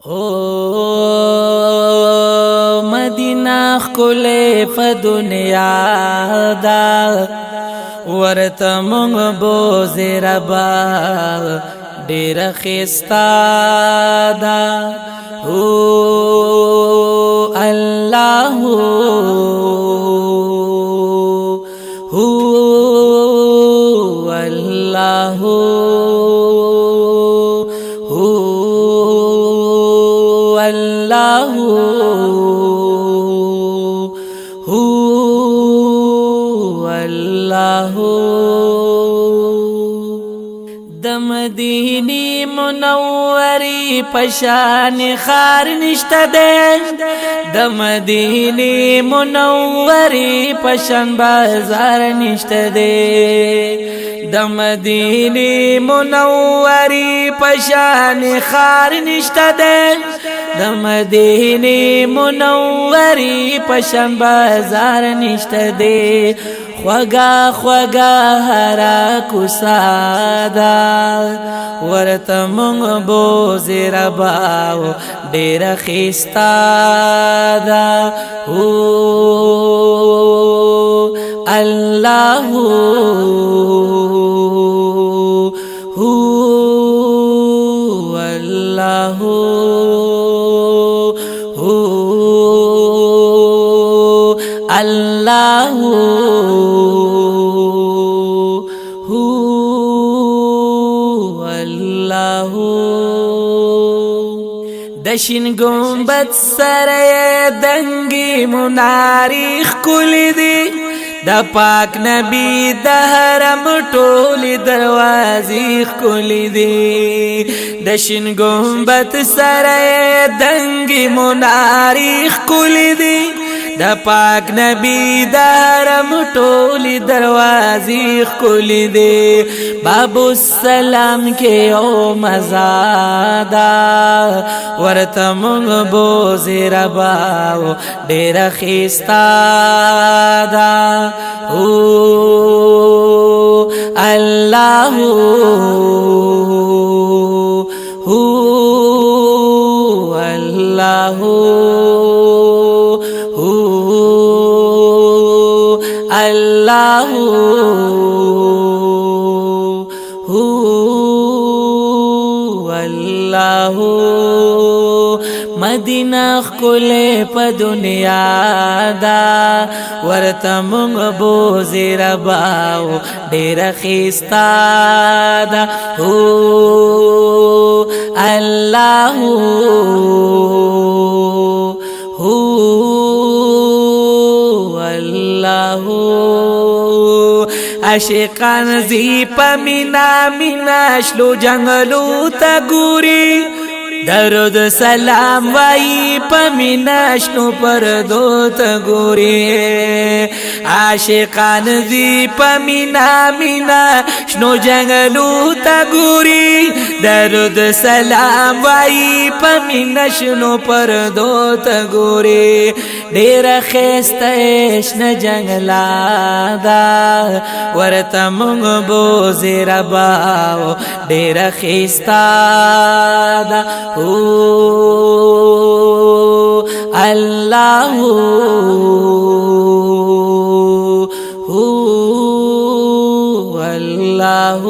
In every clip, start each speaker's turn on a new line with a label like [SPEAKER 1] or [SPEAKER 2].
[SPEAKER 1] او مدینہ خلے په دنیا دا ورته مونږ بوزي ربا ډېر خستا دا او الله هو الله الله هو الله د مدینه منورې پشان خار نشته ده د مدینه منورې پشان بازار نشته ده د مدینه منورې پشان خار نشته ده د مدینه منورې پشان بازار نشته ده خوگا خوگا هرا کسادا ورته مونږ بوزي رباو ډېر خستا دا او الله هو الله هو الله دشین گنبد سره دنگی مناری خکولی دی دا پاک نبی د حرم ټولی دروازی خکولی دی دشین گنبد سره دنگی مناری خکولی دی دا پاک نبی د حرم ټولی دروازی خکولی دی بابو السلام کې او مزادا ورته مونږ بوزي رباو ډېر خستا دا او الله هو الله الله الله مدینہ خلے په دنیا دا ورته مونږ بوزي رباو ډېر خستا دا او الله هو الله عاشقان زی پمینا مینا شلو جنگلو تا ګوري درود سلام وای پمینا شنو پردو تا ګوري عاشقان زی پمینا مینا شنو جنگلو تا ګوري درود سلام وای پمینا شنو پردو تا ګوري ډېر خسته شنه جنگلا دا ورته مونږ بوزي رباو ډېر خستا دا او الله هو الله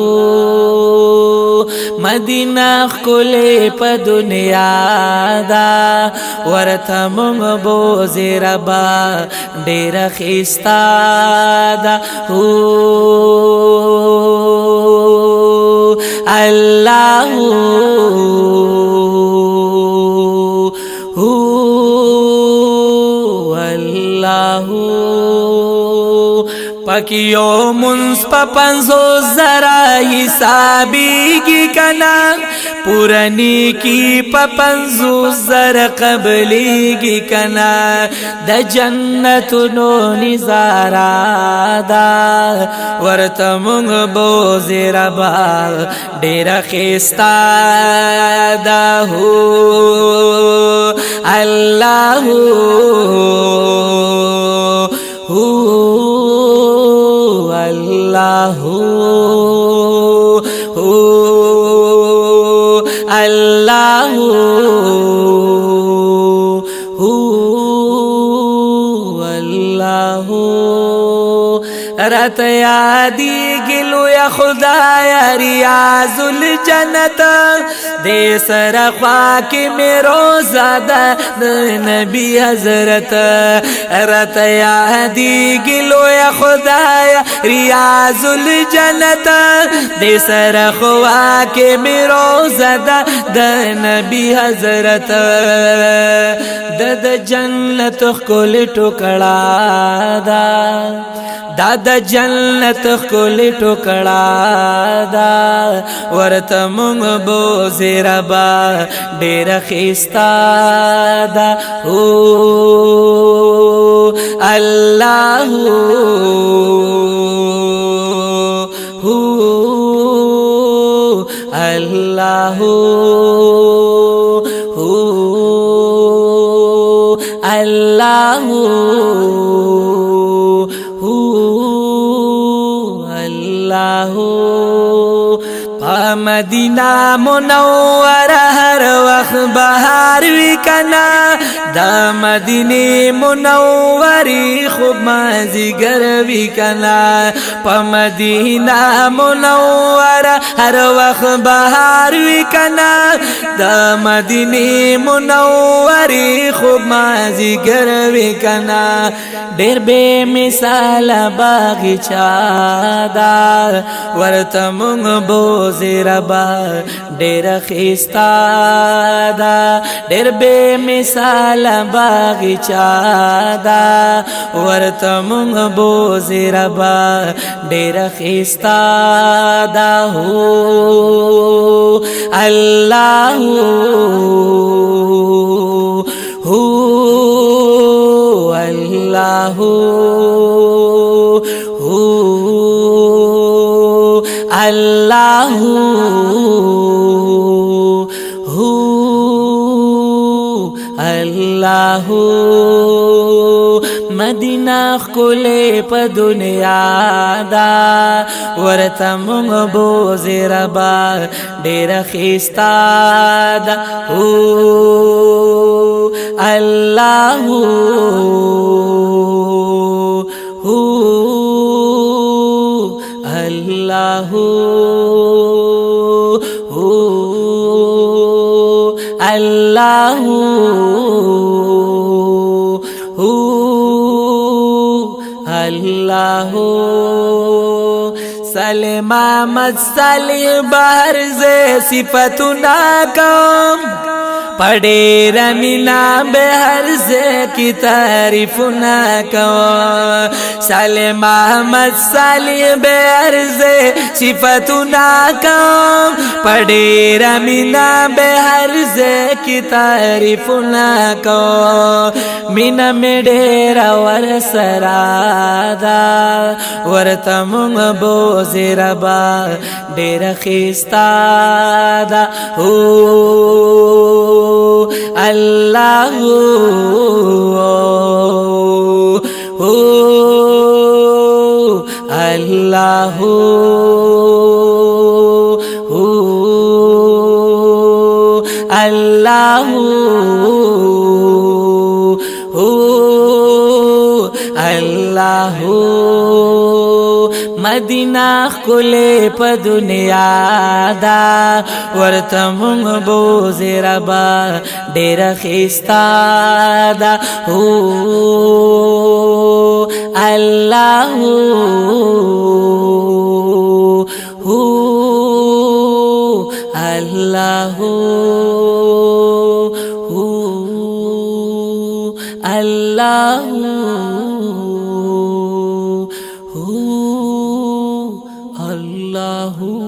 [SPEAKER 1] مدینہ خلے په دنیا دا ورته مونږ بوزي ربا ډېر خستا دا او الله هو الله پکیو منس پپنزو زرا حسابیگی کنا پورانی کی پپنزو زر قبلیگی کنا د جنت نو نزارا دا ورته مونږ بوزي ربا ډېر خستا دا هو الله هو الله الله یادیږي لویه خدایه ریاض الجنت دې سره خوا کې مې روزه ده د نبي حضرت راته یادیږي لویه خدایه ریاض الجنت دې سره خوا کې مې روزه ده د نبي حضرت د جنت ښکلې ټوکړه ده دا د جنت ښکلې ټوکړه ده ورته مونږ بوځې ربا ډېره ښایسته ده الله الله الله الله مدینہ منوره هر وخت بهار وی کنا دا مدینه منوری خوب مازیګر وی کنا په مدینہ منوره هر وخت بهار وی کنا دا مدینه منوری خوب مازیګر وی کنا ډېر بے مثال باغچا دا ورته مونږ بوځې ربا ډېره ښایسته ده ډېر بے مثال باغچا ده ورته مونږ بوځې ربا ډېره ښایسته ده الله الله الله الله مدینہ ښکلې په دنیا دا ورته مونږ بوځې ربا ډېره ښایسته ده الله الله الله الله سلیم احمد صالح بهر سے صفتنا کم پڑے رمینا بہر سے کی تعریفنا کم سلیم احمد صالح بہر سے صفتنا کم پڑے رمینا بہر سے کی تعریفنا کم مینا میں ڈیرا ورسرادا ورته مونږ بوځې ربا ډېره ښایسته ده الله الله الله الله مدینہ ښکلې په دنیا دا ورته مونږ بوځې ربا ډېره ښایسته ده الله الله الله الله